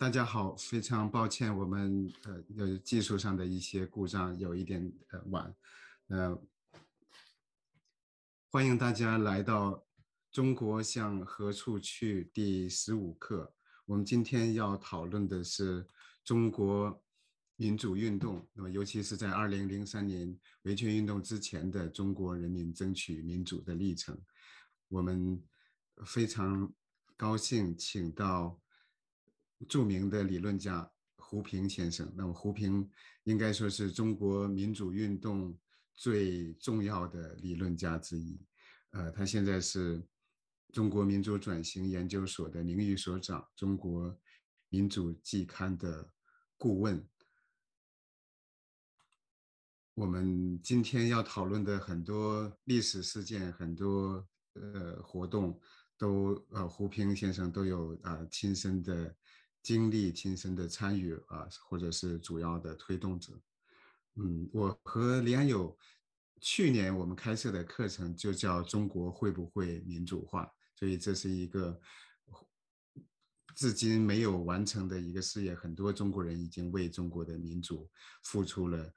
大家好，非常抱歉，我们有技术上的一些故障，有一点晚。呃，欢迎大家来到《中国向何处去》第15课。我们今天要讨论的是中国民主运动，那么尤其是在2003年维权运动之前的中国人民争取民主的历程。我们非常高兴请到著名的理论家胡平先生。那么胡平应该说是中国民主运动最重要的理论家之一。他现在是中国民主转型研究所的名誉所长，中国民主季刊的顾问。我们今天要讨论的很多历史事件，很多活动，都胡平先生都有亲身的经历、亲身的参与或者是主要的推动者。我和李安友去年我们开设的课程就叫“中国会不会民主化”，所以这是一个至今没有完成的一个事业。很多中国人已经为中国的民主付出了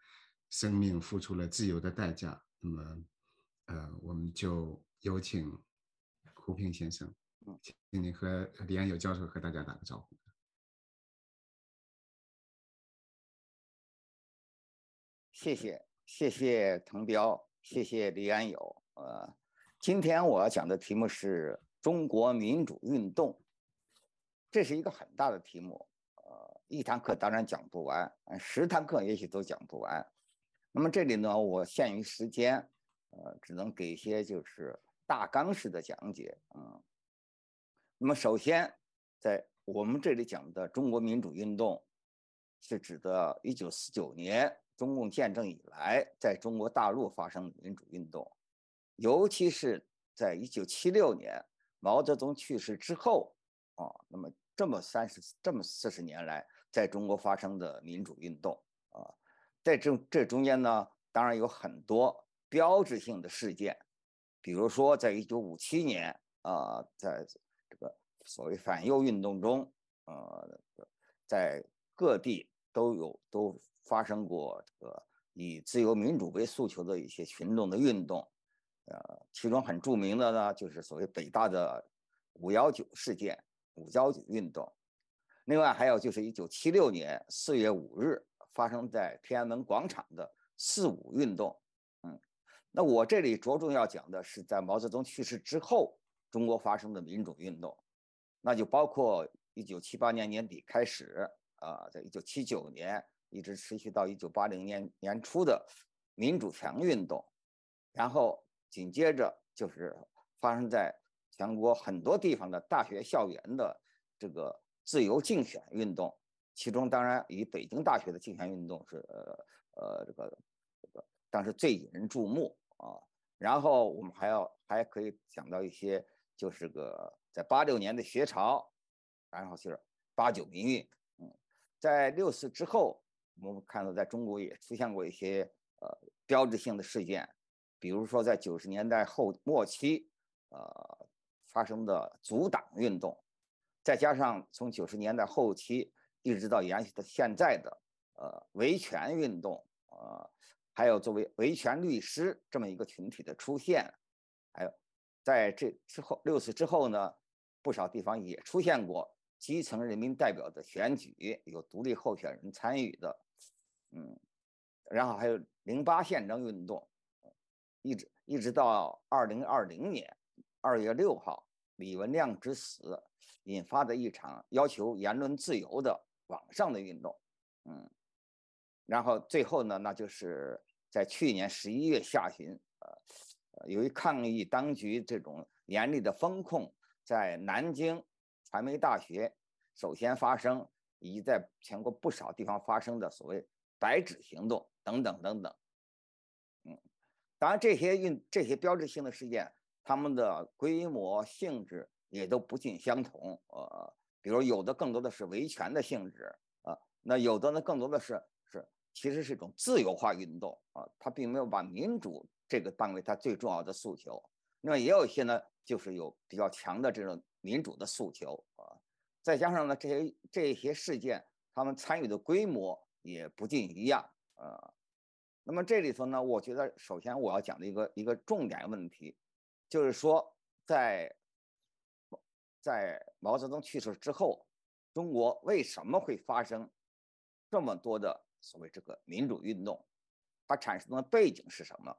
生命，付出了自由的代价。那么，我们就有请胡平先生，请你和李安友教授和大家打个招呼。谢谢滕彪，谢谢李安友。今天我要讲的题目是中国民主运动，这是一个很大的题目。一堂课当然讲不完，10堂课也许都讲不完。那么这里呢，我限于时间，只能给一些就是大纲式的讲解。那么首先，在我们这里讲的中国民主运动，是指的1949年中共建政以来，在中国大陆发生的民主运动，尤其是在1976年毛泽东去世之后那么这么40年来，在中国发生的民主运动在这中间呢，当然有很多标志性的事件，比如说在1957年在这个所谓反右运动中，在各地都发生过这个以自由民主为诉求的一些群众的运动，其中很著名的呢，就是所谓北大的519事件、519运动。另外还有就是1976年4月5日发生在天安门广场的4·5运动。那我这里着重要讲的是在毛泽东去世之后，中国发生的民主运动，那就包括1978年年底开始在1979年一直持续到1980年年初的民主墙运动，然后紧接着就是发生在全国很多地方的大学校园的这个自由竞选运动，其中当然以北京大学的竞选运动是这个当时最引人注目然后我们还可以讲到一些，就是在86年的学潮，然后就是89民运。在64之后，我们看到在中国也出现过一些标志性的事件，比如说在90年代末期发生的阻党运动，再加上从90年代后期一直到延续到现在的维权运动还有作为维权律师这么一个群体的出现，还有在这之后64之后呢，不少地方也出现过基层人民代表的选举，有独立候选人参与的，然后还有08宪政运动，一直到2020年2月6号李文亮之死引发的一场要求言论自由的网上的运动，然后最后呢，那就是在去年11月下旬，由于抗议当局这种严厉的风控，在南京传媒大学首先发生，以及在全国不少地方发生的所谓白纸行动等等等等。当然这些标志性的事件，他们的规模性质也都不尽相同。比如有的更多的是维权的性质那有的呢更多的其实是一种自由化运动它并没有把民主这个当为它最重要的诉求。那么也有一些呢，就是有比较强的这种民主的诉求再加上呢这些事件，他们参与的规模也不尽一样。那么这里头呢，我觉得首先我要讲的一个重点问题，就是说在毛泽东去世之后，中国为什么会发生这么多的所谓这个民主运动？它产生的背景是什么？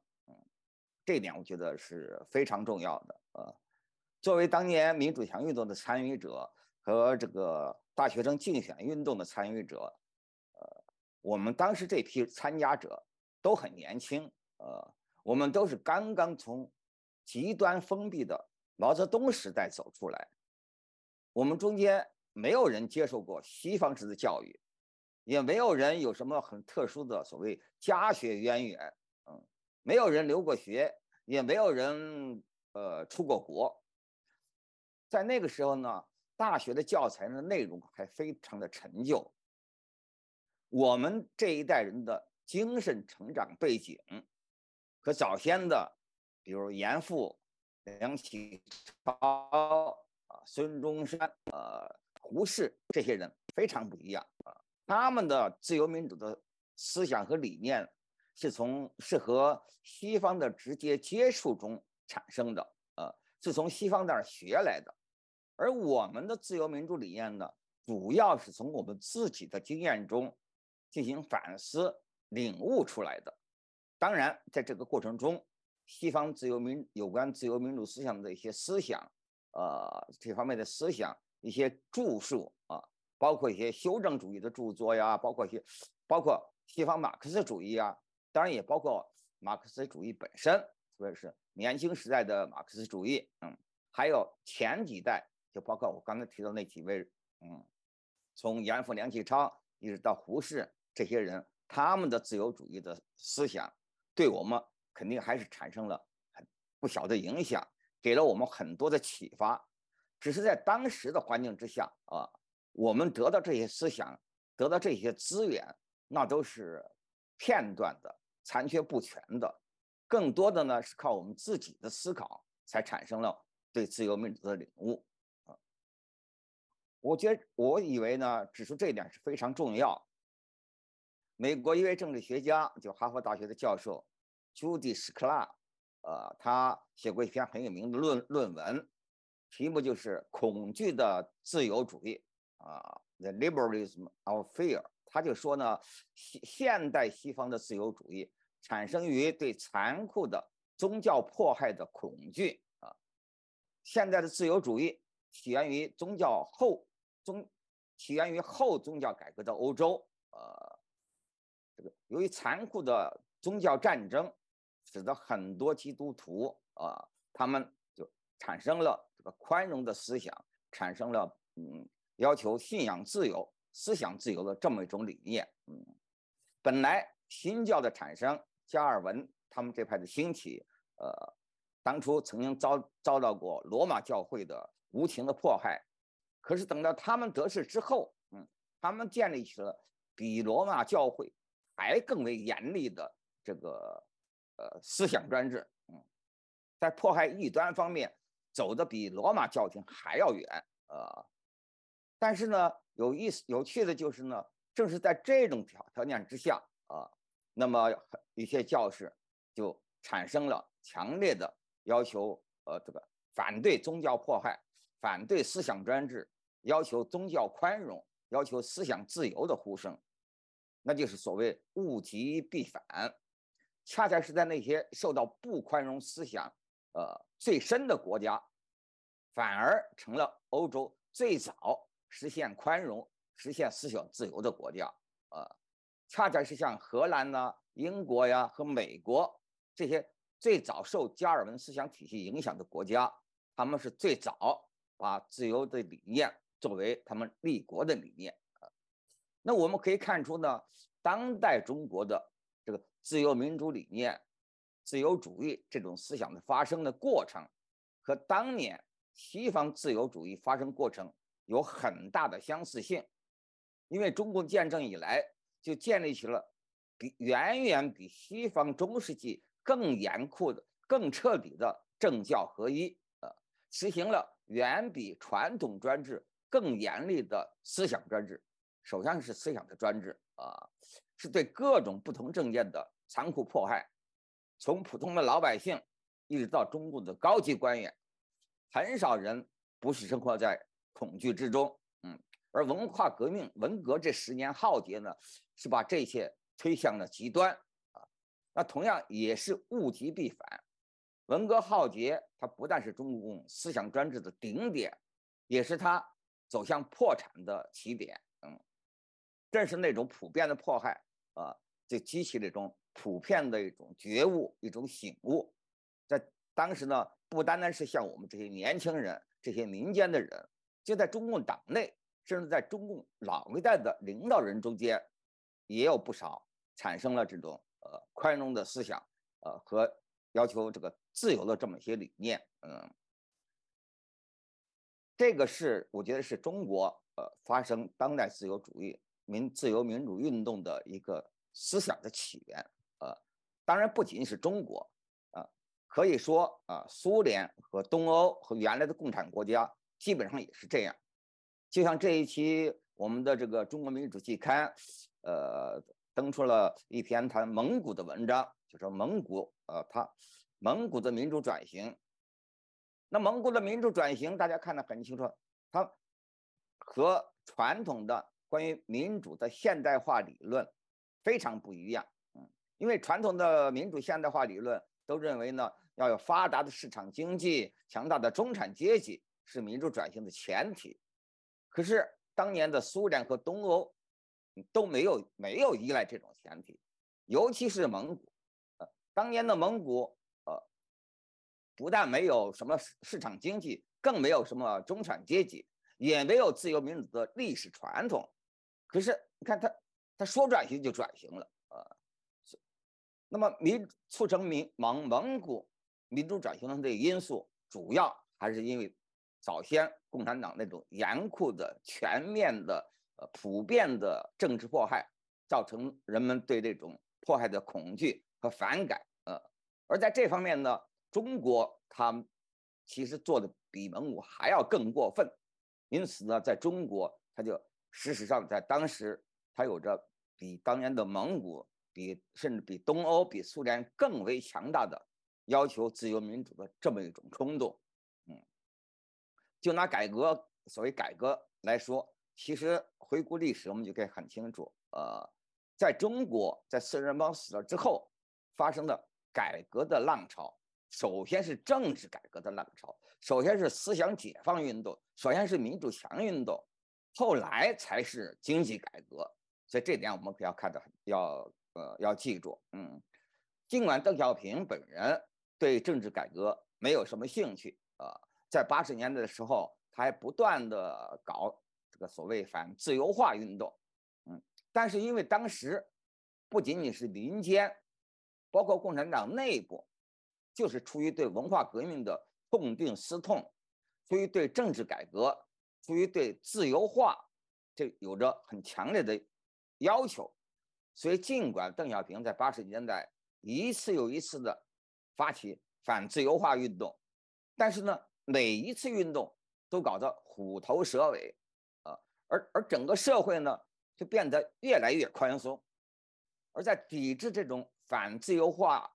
这一点我觉得是非常重要的。作为当年民主强运动的参与者和这个大学生竞选运动的参与者，我们当时这批参加者都很年轻，我们都是刚刚从极端封闭的毛泽东时代走出来，我们中间没有人接受过西方式的教育，也没有人有什么很特殊的所谓家学渊源，没有人留过学，也没有人出过国。在那个时候呢，大学的教材的内容还非常的陈旧，我们这一代人的精神成长背景和早先的，比如严复、梁启超、孙中山、胡适这些人非常不一样。他们的自由民主的思想和理念是和西方的直接接触中产生的，是从西方那儿学来的。而我们的自由民主理念呢，主要是从我们自己的经验中进行反思、领悟出来的。当然，在这个过程中，西方有关自由民主思想的一些思想，这方面的思想一些著述包括一些修正主义的著作呀，包括西方马克思主义啊，当然也包括马克思主义本身，特别是年轻时代的马克思主义，还有前几代，就包括我刚才提到那几位，从严复、梁启超一直到胡适这些人，他们的自由主义的思想，对我们肯定还是产生了很不小的影响，给了我们很多的启发。只是在当时的环境之下我们得到这些思想，得到这些资源，那都是片段的、残缺不全的，更多的呢是靠我们自己的思考才产生了对自由民主的领悟。我以为呢，指出这一点是非常重要。美国一位政治学家，就哈佛大学的教授朱迪·史克拉，他写过一篇很有名的论文，题目就是《恐惧的自由主义》The Liberalism of Fear。他就说呢，现代西方的自由主义产生于对残酷的宗教迫害的恐惧现代的自由主义起源于后宗教改革的欧洲，由于残酷的宗教战争，使得很多基督徒他们就产生了这个宽容的思想，产生了要求信仰自由、思想自由的这么一种理念。本来新教的产生，加尔文他们这派的兴起，当初曾经遭到过罗马教会的无情的迫害，可是等到他们得势之后，他们建立起了比罗马教会还更为严厉的这个思想专制，在迫害异端方面走得比罗马教廷还要远，但是呢，有趣的就是呢，正是在这种条件之下那么一些教士就产生了强烈的要求，这个反对宗教迫害，反对思想专制，要求宗教宽容，要求思想自由的呼声，那就是所谓物极必反。恰恰是在那些受到不宽容思想最深的国家，反而成了欧洲最早实现宽容、实现思想自由的国家。恰恰是像荷兰呢、英国呀和美国这些最早受加尔文思想体系影响的国家，他们是最早把自由的理念作为他们立国的理念。那我们可以看出呢，当代中国的这个自由民主理念、自由主义这种思想的发生的过程，和当年西方自由主义发生过程有很大的相似性。因为中共建政以来，就建立起了远远比西方中世纪更严酷的、更彻底的政教合一，实行了远比传统专制更严厉的思想专制，首先是思想的专制是对各种不同政见的残酷迫害，从普通的老百姓一直到中共的高级官员，很少人不是生活在恐惧之中。而文化革命文革这10年浩劫呢，是把这些推向了极端那同样也是物极必反。文革浩劫，它不但是中共思想专制的顶点，也是它走向破产的起点。正是那种普遍的迫害就激起这种普遍的一种觉悟，一种醒悟。在当时呢，不单单是像我们这些年轻人、这些民间的人，就在中共党内，甚至在中共老一代的领导人中间，也有不少产生了这种宽容的思想和要求这个自由的这么一些理念。这个是我觉得是中国发生当代自由主义自由民主运动的一个思想的起源。当然不仅是中国可以说苏联和东欧和原来的共产国家基本上也是这样。就像这一期我们的这个中国民主季刊登出了一篇谈蒙古的文章，就说蒙古蒙古的民主转型。那蒙古的民主转型大家看得很清楚，它和传统的关于民主的现代化理论非常不一样。因为传统的民主现代化理论都认为呢，要有发达的市场经济、强大的中产阶级是民主转型的前提。可是当年的苏联和东欧都没有依赖这种前提，尤其是蒙古。当年的蒙古不但没有什么市场经济，更没有什么中产阶级，也没有自由民主的历史传统。可是你看他说转型就转型了那么促成蒙古民主转型的因素，主要还是因为早先共产党那种严酷的、全面的、普遍的政治迫害，造成人们对这种迫害的恐惧和反感。而在这方面呢，中国他们其实做的比蒙古还要更过分。因此呢，在中国，他就事实上在当时，他有着比当年的蒙古、甚至比东欧、比苏联更为强大的要求自由民主的这么一种冲动。就拿所谓改革来说，其实回顾历史，我们就可以很清楚，在中国在四人帮死了之后发生的改革的浪潮，首先是政治改革的浪潮，首先是思想解放运动，首先是民主强运动，后来才是经济改革。所以这点我们要看的要记住。尽管邓小平本人对政治改革没有什么兴趣在80年代的时候，他还不断的搞这个所谓反自由化运动。但是因为当时不仅仅是民间，包括共产党内部，就是出于对文化革命的痛定思痛，出于对政治改革，出于对自由化，这有着很强烈的要求。所以尽管邓小平在80年代一次又一次的发起反自由化运动，但是呢，每一次运动都搞得虎头蛇尾而整个社会呢就变得越来越宽松。而在抵制这种反自由化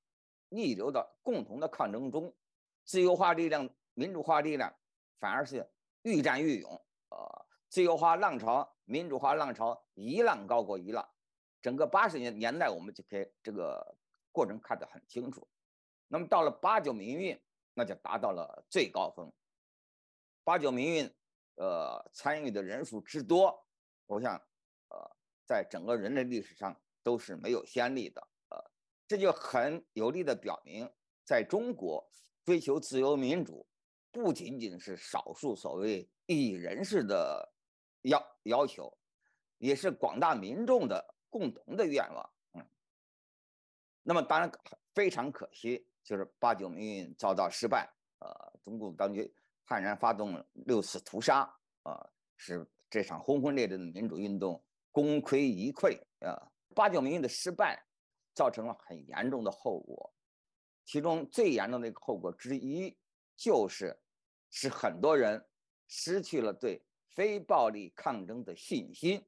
逆流的共同的抗争中，自由化力量、民主化力量反而是愈战愈勇。自由化浪潮、民主化浪潮一浪高过一浪。整个80年代我们就可以这个过程看得很清楚。那么到了89民运，那就达到了最高峰。89民运参与的人数之多，我想在整个人类历史上都是没有先例的。这就很有力的表明，在中国追求自由民主不仅仅是少数所谓异议人士的要求，也是广大民众的共同的愿望。那么当然非常可惜，就是89民运遭到失败，中共当局悍然发动6次屠杀，使这场轰轰烈烈的民主运动功亏一篑。89民运的失败造成了很严重的后果，其中最严重的一个后果之一就是使很多人失去了对非暴力抗争的信心。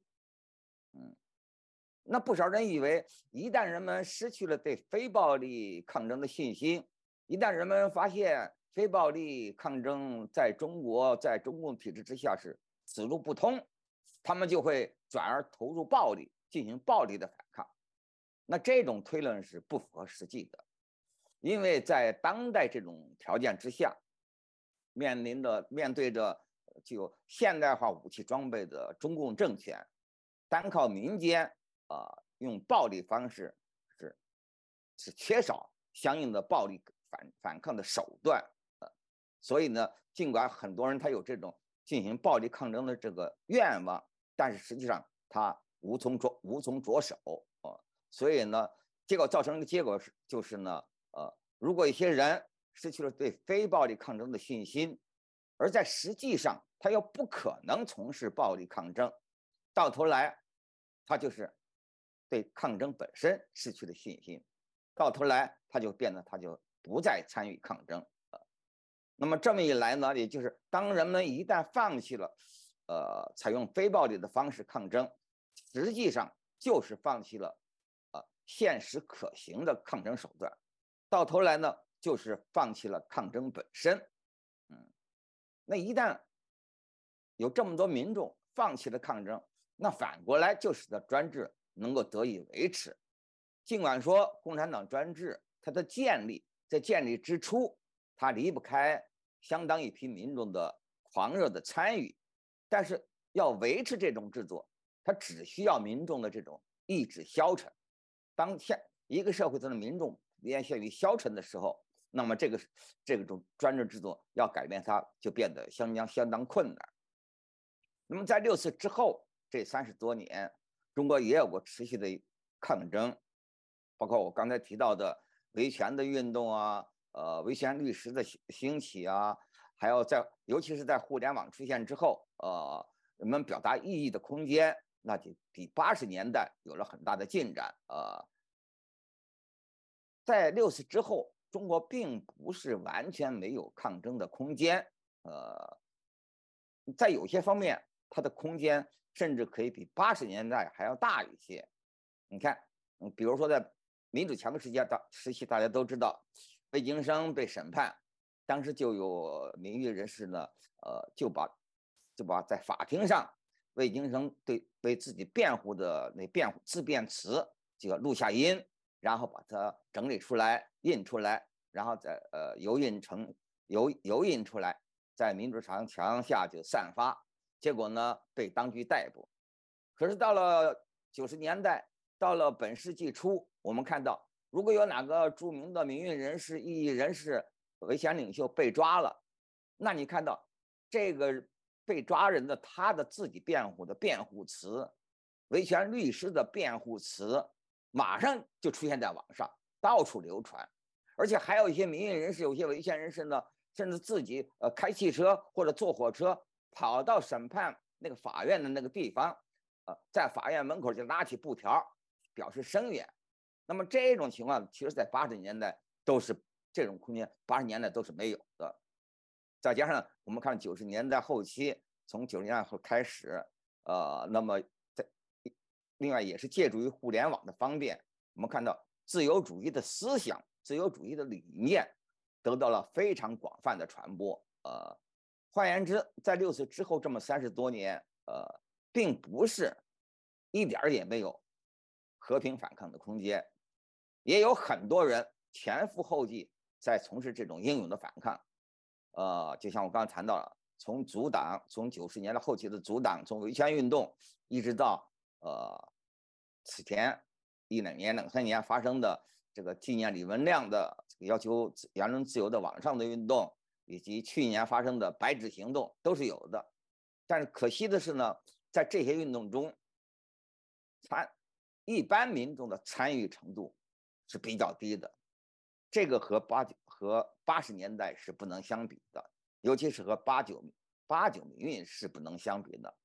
那不少人以为，一旦人们失去了对非暴力抗争的信心，一旦人们发现非暴力抗争在中国在中共体制之下是此路不通，他们就会转而投入暴力，进行暴力的反抗。那这种推论是不符合实际的，因为在当代这种条件之下，面对着具有现代化武器装备的中共政权，单靠民间用暴力方式是缺少相应的暴力反抗的手段。所以呢，尽管很多人他有这种进行暴力抗争的这个愿望，但是实际上他无从着手。所以呢，结果造成的结果就是呢，如果一些人失去了对非暴力抗争的信心，而在实际上他又不可能从事暴力抗争，到头来他就是对抗争本身失去了信心，到头来他就不再参与抗争。那么这么一来呢，也就是当人们一旦放弃了采用非暴力的方式抗争，实际上就是放弃了现实可行的抗争手段，到头来呢就是放弃了抗争本身。那一旦有这么多民众放弃了抗争，那反过来就使得专制能够得以维持。尽管说共产党专制它的建立，在建立之初，它离不开相当一批民众的狂热的参与，但是要维持这种制度，它只需要民众的这种意志消沉。当一个社会中的民众偏向于消沉的时候，那么这种专制制度要改变它就变得相当困难。那么在6次之后这30多年，中国也有过持续的抗争，包括我刚才提到的维权的运动啊，维权律师的兴起啊，还有尤其是在互联网出现之后，人们表达异议的空间那就比80年代有了很大的进展。在6次之后，中国并不是完全没有抗争的空间，在有些方面，它的空间甚至可以比80年代还要大一些。你看，比如说在民主强国时期，大家都知道，魏京生被审判，当时就有民运人士呢，就把在法庭上魏京生为自己辩护的那自辩词这个录下音，然后把它整理出来、印出来，然后再油印出来，在民主墙下就散发，结果呢被当局逮捕。可是到了90年代，到了本世纪初，我们看到，如果有哪个著名的民运人士、异议人士、维权领袖被抓了，那你看到这个被抓人的他的自己辩护的辩护词，维权律师的辩护词，马上就出现在网上，到处流传。而且还有一些民运人士、有些维权人士呢，甚至自己开汽车或者坐火车跑到审判那个法院的那个地方，在法院门口就拉起布条表示声援。那么这种情况，其实在80年代都是这种空间，80年代都是没有的。再加上我们看90年代后期，从90年代后开始，那么另外也是借助于互联网的方便，我们看到自由主义的思想、自由主义的理念得到了非常广泛的传播。换言之，在6次之后这么30多年，并不是一点也没有和平反抗的空间，也有很多人前赴后继在从事这种英勇的反抗。就像我刚才谈到了，从90年代后期的阻挡，从维权运动，一直到此前2、3年发生的这个纪念李文亮的要求言论自由的网上的运动，以及去年发生的白纸行动都是有的。但是可惜的是呢，在这些运动中，一般民众的参与程度是比较低的，这个和80年代是不能相比的，尤其是和89民运是不能相比的。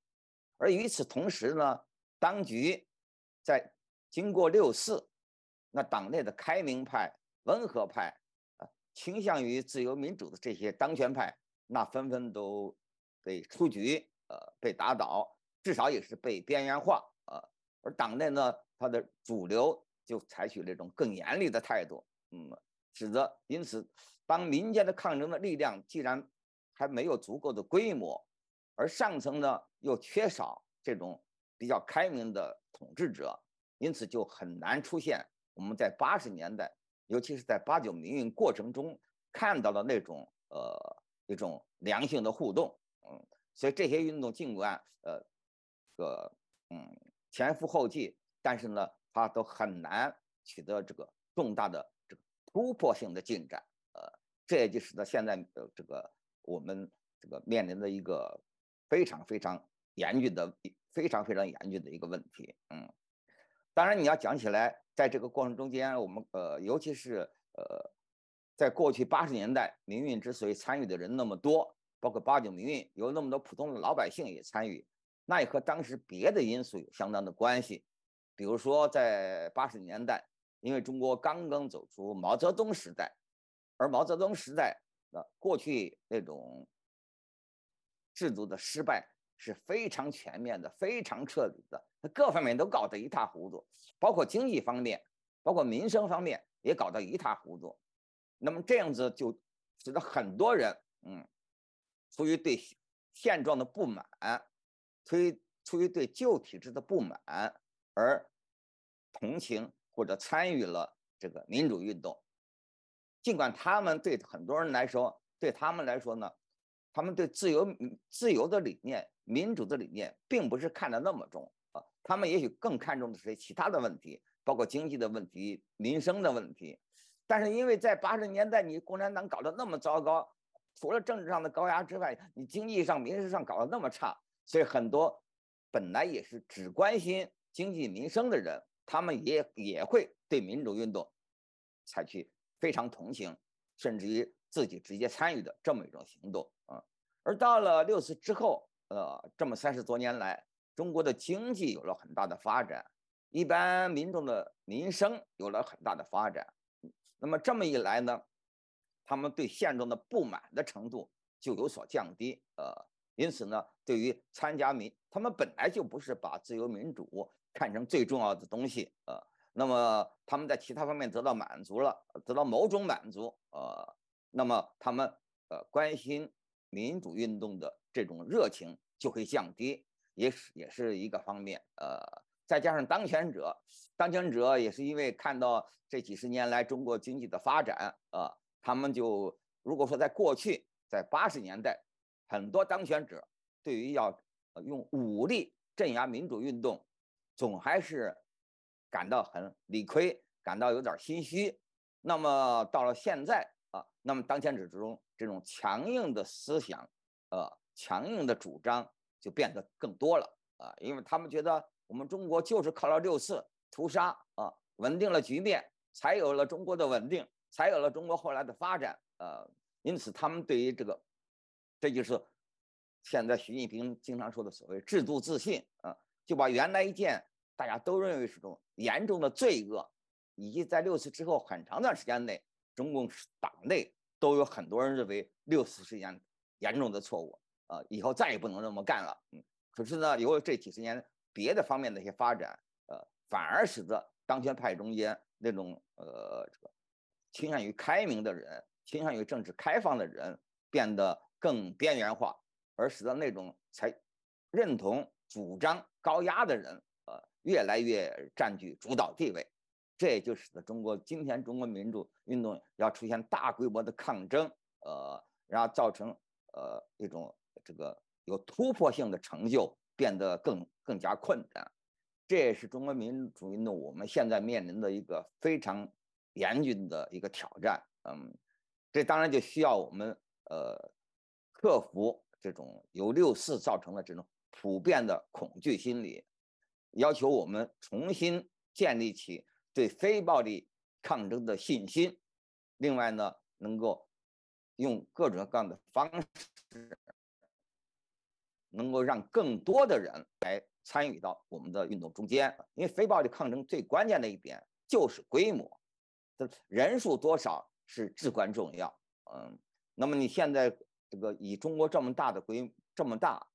而与此同时呢，当局在经过6次，那党内的开明派、温和派，倾向于自由民主的这些当权派，那纷纷都被出局，被打倒，至少也是被边缘化，而党内呢，它的主流就采取这种更严厉的态度，使得因此，当民间的抗争的力量既然还没有足够的规模，而上层呢又缺少这种比较开明的统治者，因此就很难出现我们在80年代，尤其是在89民运过程中看到的那种一种良性的互动，所以这些运动尽管前赴后继，但是呢，它都很难取得这个重大的这个突破性的进展，这也就使得现在这个我们这个面临的一个非常非常严峻的一个问题，当然你要讲起来，在这个过程中间，我们尤其是在过去80年代，民运之所以参与的人那么多，包括89民运，有那么多普通的老百姓也参与，那也和当时别的因素有相当的关系。比如说，在80年代，因为中国刚刚走出毛泽东时代，而毛泽东时代过去那种制度的失败是非常全面的、非常彻底的，各方面都搞得一塌糊涂，包括经济方面，包括民生方面也搞得一塌糊涂。那么这样子就使得很多人，出于对现状的不满，出于对旧体制的不满而同情或者参与了这个民主运动。尽管他们对很多人来说，对他们来说呢，他们对自由的理念、民主的理念，并不是看得那么重啊。他们也许更看重的是其他的问题，包括经济的问题、民生的问题。但是因为在80年代，你共产党搞得那么糟糕，除了政治上的高压之外，你经济上、民生上搞得那么差，所以很多本来也是只关心经济民生的人，他们也会对民主运动采取非常同情，甚至于自己直接参与的这么一种行动啊。而到了60之后，这么30多年来，中国的经济有了很大的发展，一般民众的民生有了很大的发展。那么这么一来呢，他们对现状的不满的程度就有所降低，因此呢，对于他们本来就不是把自由民主看成最重要的东西，那么他们在其他方面得到满足了，得到某种满足，那么他们关心民主运动的这种热情就会降低，也是一个方面，再加上当权者也是因为看到这几十年来中国经济的发展，他们就如果说在过去，在80年代，很多当权者对于要用武力镇压民主运动，总还是感到很理亏，感到有点心虚。那么到了现在那么当权者中这种强硬的思想，强硬的主张就变得更多了因为他们觉得我们中国就是靠了6·4屠杀稳定了局面，才有了中国的稳定，才有了中国后来的发展因此他们对于这就是现在习近平经常说的所谓制度自信就把原来一件大家都认为是种严重的罪恶，以及在6·4之后很长段时间内，中共党内都有很多人认为6·4是一件严重的错误以后再也不能这么干了。可是呢，由于这几十年别的方面的一些发展，反而使得当权派中间那种这个倾向于开明的人，倾向于政治开放的人变得更边缘化，而使得那种才认同主张高压的人越来越占据主导地位。这也就使得今天中国民主运动要出现大规模的抗争，然后造成一种这个有突破性的成就变得更加困难。这也是中国民主运动我们现在面临的一个非常严峻的一个挑战。这当然就需要我们克服这种由6·4造成的这种普遍的恐惧心理，要求我们重新建立起对非暴力抗争的信心。另外呢，能够用各种各样的方式，能够让更多的人来参与到我们的运动中间。因为非暴力抗争最关键的一点就是规模，人数多少是至关重要。那么你现在这个以中国这么大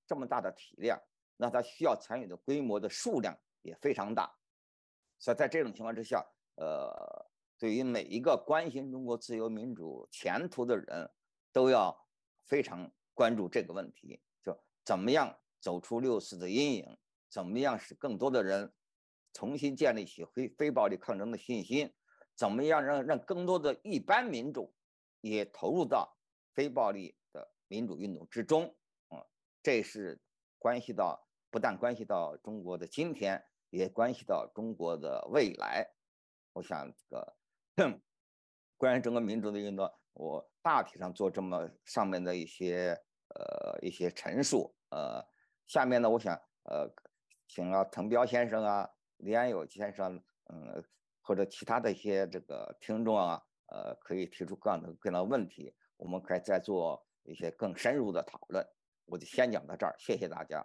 这么大的体量，那它需要参与的规模的数量也非常大。所以在这种情况之下，对于每一个关心中国自由民主前途的人，都要非常关注这个问题，就怎么样走出6·4的阴影，怎么样使更多的人重新建立起非暴力抗争的信心，怎么样让更多的一般民众也投入到非暴力的民主运动之中。这是不但关系到中国的今天，也关系到中国的未来。我想关于整个民主的运动，我大体上做这么上面的一些陈述。下面呢，我想请滕彪先生啊、李安友先生，或者其他的一些这个听众啊，可以提出各样的问题，我们可以再做一些更深入的讨论。我就先讲到这儿，谢谢大家。